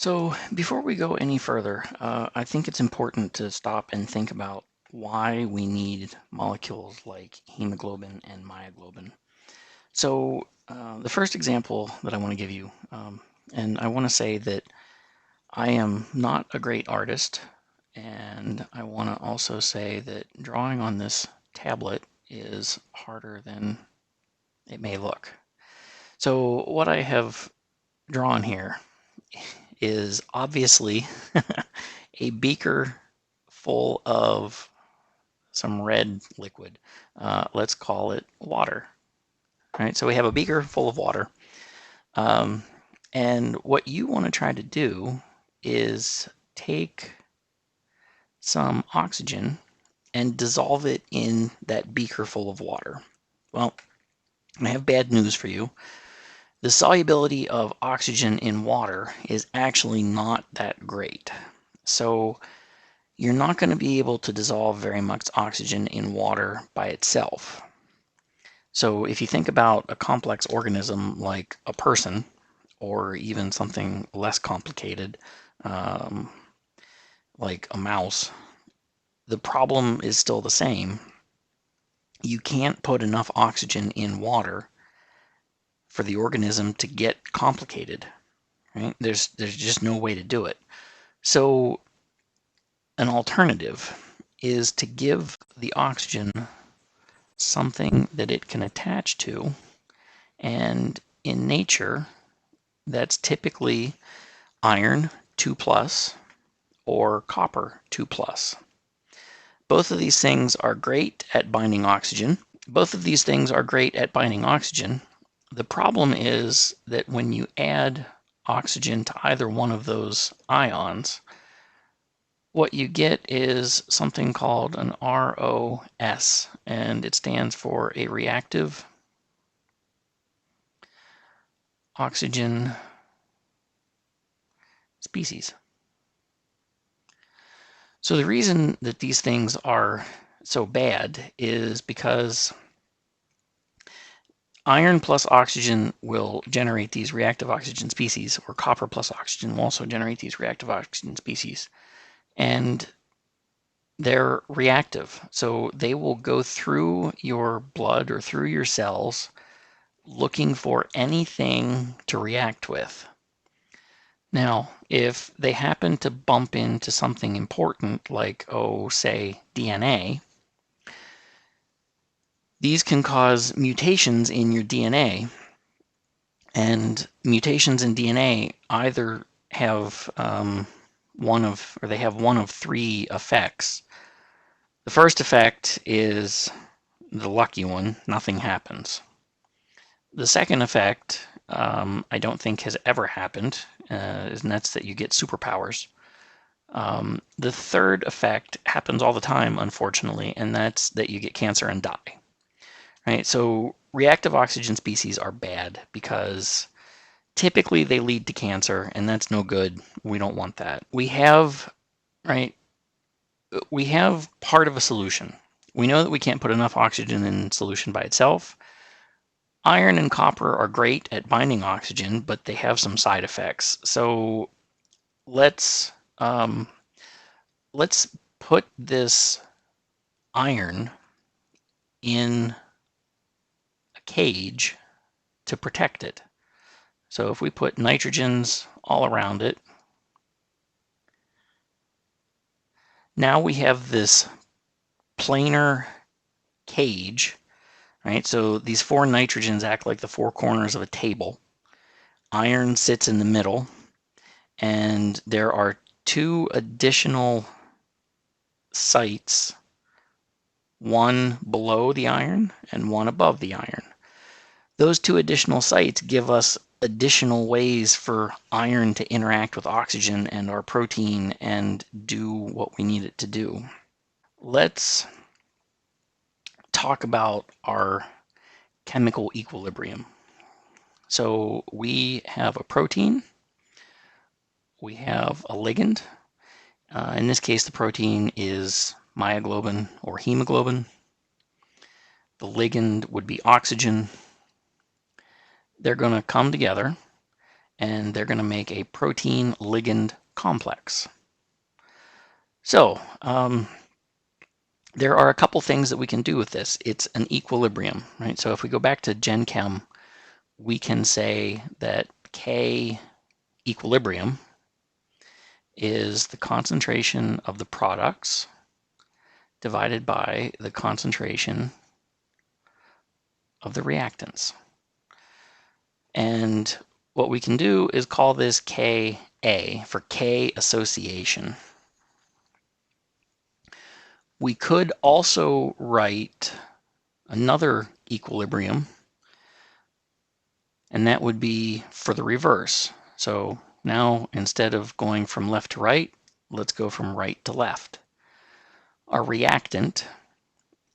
So before we go any further, I think it's important to stop and think about why we need molecules like hemoglobin and myoglobin. So the first example that I want to give you, and I want to say that I am not a great artist, and I want to also say that drawing on this tablet is harder than it may look. So what I have drawn here is obviously a beaker full of some red liquid. Let's call it water. Right? So we have a beaker full of water. And what you want to try to do is take some oxygen and dissolve it in that beaker full of water. Well, I have bad news for you. The solubility of oxygen in water is actually not that great. So you're not going to be able to dissolve very much oxygen in water by itself. So if you think about a complex organism like a person, or even something less complicated, like a mouse, the problem is still the same. You can't put enough oxygen in water for the organism to get complicated, right? There's just no way to do it. So an alternative is to give the oxygen something that it can attach to, and in nature that's typically iron 2+ or copper 2+. Both of these things are great at binding oxygen. Both of these things are great at binding oxygen. The problem is that when you add oxygen to either one of those ions, what you get is something called an ROS, and it stands for a reactive oxygen species. So the reason that these things are so bad is because iron plus oxygen will generate these reactive oxygen species, or copper plus oxygen will also generate these reactive oxygen species. And they're reactive, so they will go through your blood or through your cells looking for anything to react with. Now, if they happen to bump into something important, like, say, DNA, these can cause mutations in your DNA, and mutations in DNA either have one of three effects. The first effect is the lucky one, nothing happens. The second effect, I don't think has ever happened, and that's that you get superpowers. The third effect happens all the time, unfortunately, and that's that you get cancer and die. Right? So reactive oxygen species are bad because typically they lead to cancer, and that's no good. We don't want that. We have part of a solution. We know that we can't put enough oxygen in solution by itself. Iron and copper are great at binding oxygen, but they have some side effects. So let's put this iron in a cage to protect it. So if we put nitrogens all around it, now we have this planar cage, right? So these four nitrogens act like the four corners of a table. Iron sits in the middle, and there are two additional sites, one below the iron and one above the iron. Those two additional sites give us additional ways for iron to interact with oxygen and our protein and do what we need it to do. Let's talk about our chemical equilibrium. So we have a protein, we have a ligand. In this case, the protein is myoglobin or hemoglobin. The ligand would be oxygen. They're going to come together, and they're going to make a protein ligand complex. So there are a couple things that we can do with this. It's an equilibrium, right? So if we go back to Gen Chem, we can say that K equilibrium is the concentration of the products divided by the concentration of the reactants. And what we can do is call this Ka for K association. We could also write another equilibrium, and that would be for the reverse. So now instead of going from left to right, let's go from right to left. Our reactant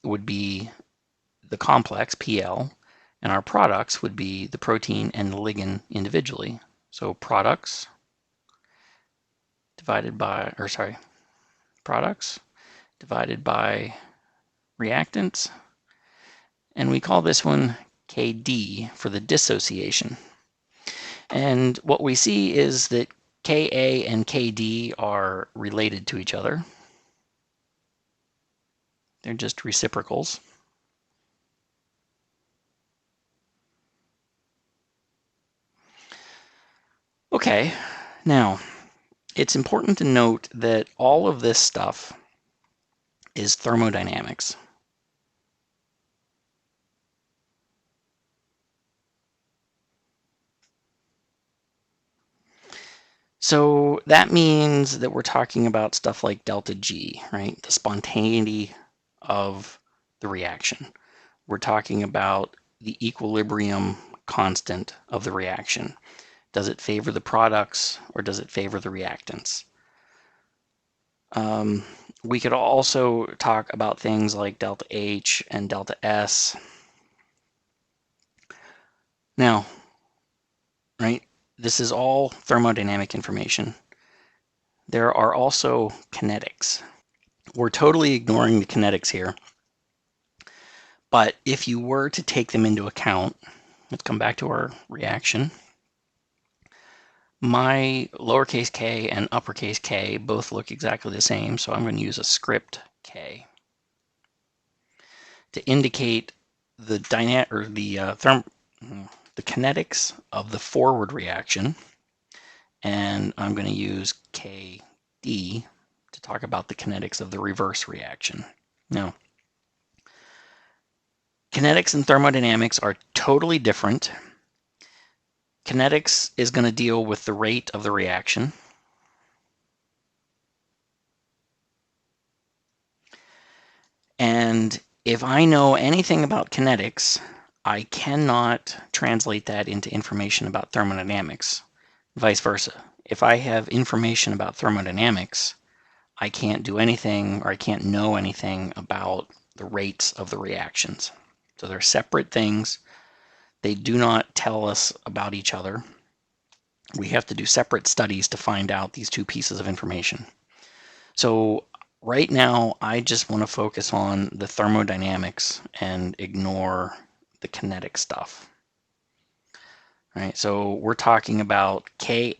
would be the complex, PL, and our products would be the protein and the ligand individually. So products divided by, products divided by reactants, and we call this one KD for the dissociation. And what we see is that Ka and Kd are related to each other. They're just reciprocals. Okay, now it's important to note that all of this stuff is thermodynamics. So that means that we're talking about stuff like delta G, right? The spontaneity of the reaction. We're talking about the equilibrium constant of the reaction. Does it favor the products or does it favor the reactants? We could also talk about things like delta H and delta S. Now, right, this is all thermodynamic information. There are also kinetics. We're totally ignoring the kinetics here. But if you were to take them into account, let's come back to our reaction. My lowercase k and uppercase K both look exactly the same, so I'm going to use a script K to indicate the kinetics of the forward reaction, and I'm going to use Kd to talk about the kinetics of the reverse reaction. Now, kinetics and thermodynamics are totally different. Kinetics is going to deal with the rate of the reaction. And if I know anything about kinetics, I cannot translate that into information about thermodynamics. Vice versa. If I have information about thermodynamics, I can't do anything, or I can't know anything about the rates of the reactions. So they're separate things. They do not tell us about each other. We have to do separate studies to find out these two pieces of information. So right now, I just want to focus on the thermodynamics and ignore the kinetic stuff. All right, so we're talking about Ka,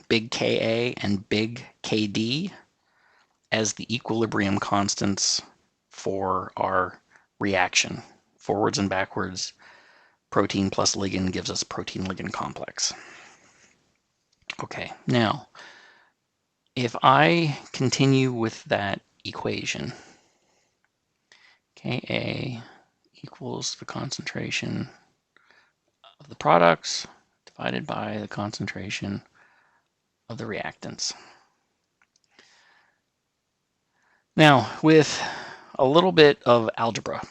big Ka, and big Kd as the equilibrium constants for our reaction. Forwards and backwards, protein plus ligand gives us protein-ligand complex. Okay, now, if I continue with that equation, Ka equals the concentration of the products divided by the concentration of the reactants. Now, with a little bit of algebra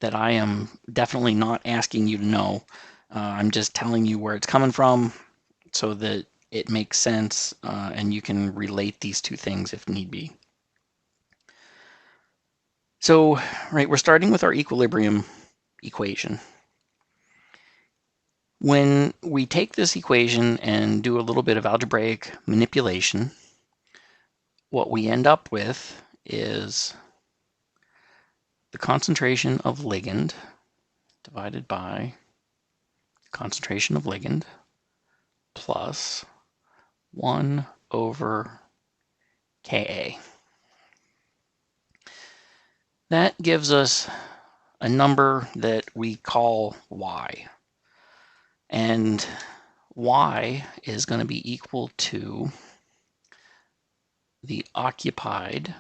that I am definitely not asking you to know, I'm just telling you where it's coming from so that it makes sense and you can relate these two things if need be. So, right, we're starting with our equilibrium equation. When we take this equation and do a little bit of algebraic manipulation, what we end up with is the concentration of ligand divided by concentration of ligand plus 1 over Ka. That gives us a number that we call y. And y is going to be equal to the occupied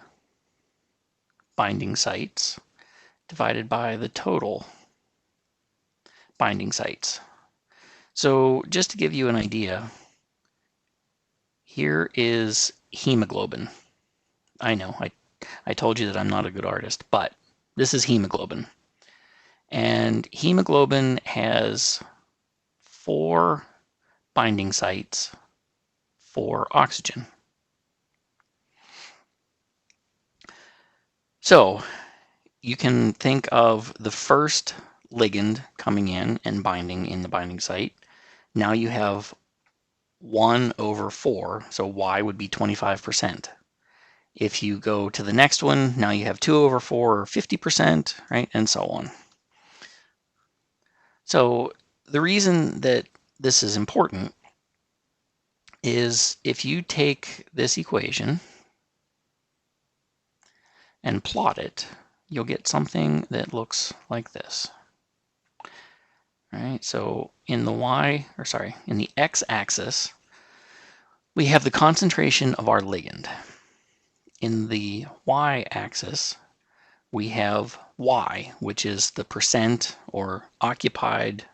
binding sites divided by the total binding sites. So just to give you an idea, here is hemoglobin. I know, I told you that I'm not a good artist, but this is hemoglobin. And hemoglobin has 4 binding sites for oxygen. So you can think of the first ligand coming in and binding in the binding site. Now you have 1 over 4, so y would be 25%. If you go to the next one, now you have 2 over 4, or 50%, right, and so on. So the reason that this is important is if you take this equation and plot it, you'll get something that looks like this. All right, so in the x-axis, we have the concentration of our ligand. In the y-axis, we have y, which is the percent or occupied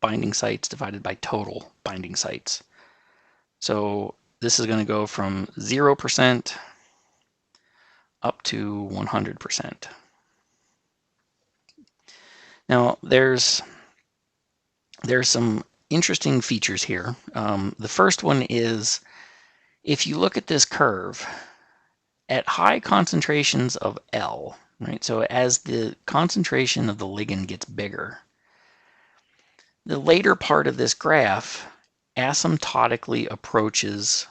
binding sites divided by total binding sites. So this is going to go from 0% up to 100%. Now there's some interesting features here. The first one is, if you look at this curve, at high concentrations of L, right? So as the concentration of the ligand gets bigger, the later part of this graph asymptotically approaches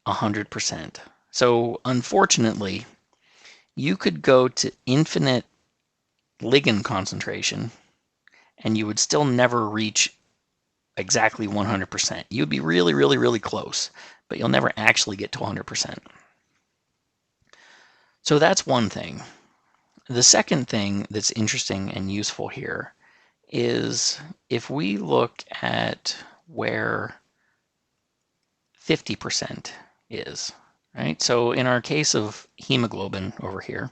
100%. So unfortunately, you could go to infinite ligand concentration and you would still never reach exactly 100%. You'd be really, really, really close, but you'll never actually get to 100%. So that's one thing. The second thing that's interesting and useful here is if we look at where 50% is, right? So in our case of hemoglobin over here,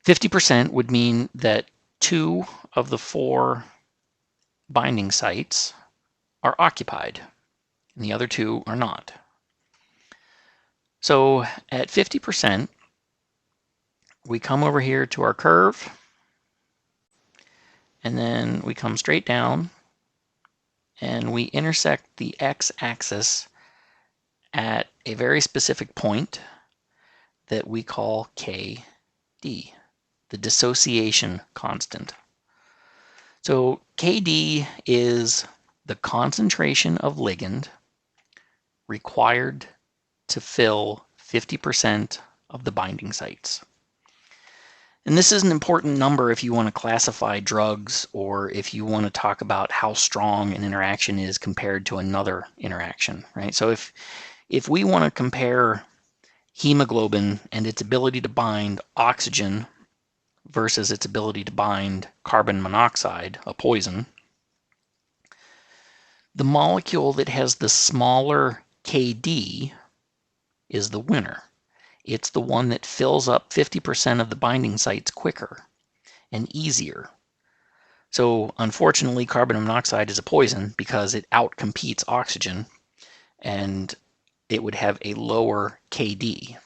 50% would mean that 2 of the 4 binding sites are occupied, and the other 2 are not. So at 50%, we come over here to our curve, and then we come straight down, and we intersect the x-axis at a very specific point that we call KD, the dissociation constant. So KD is the concentration of ligand required to fill 50% of the binding sites. And this is an important number if you want to classify drugs or if you want to talk about how strong an interaction is compared to another interaction, right? So if we want to compare hemoglobin and its ability to bind oxygen versus its ability to bind carbon monoxide, a poison, the molecule that has the smaller KD is the winner. It's the one that fills up 50% of the binding sites quicker and easier. So unfortunately, carbon monoxide is a poison because it outcompetes oxygen, and it would have a lower KD.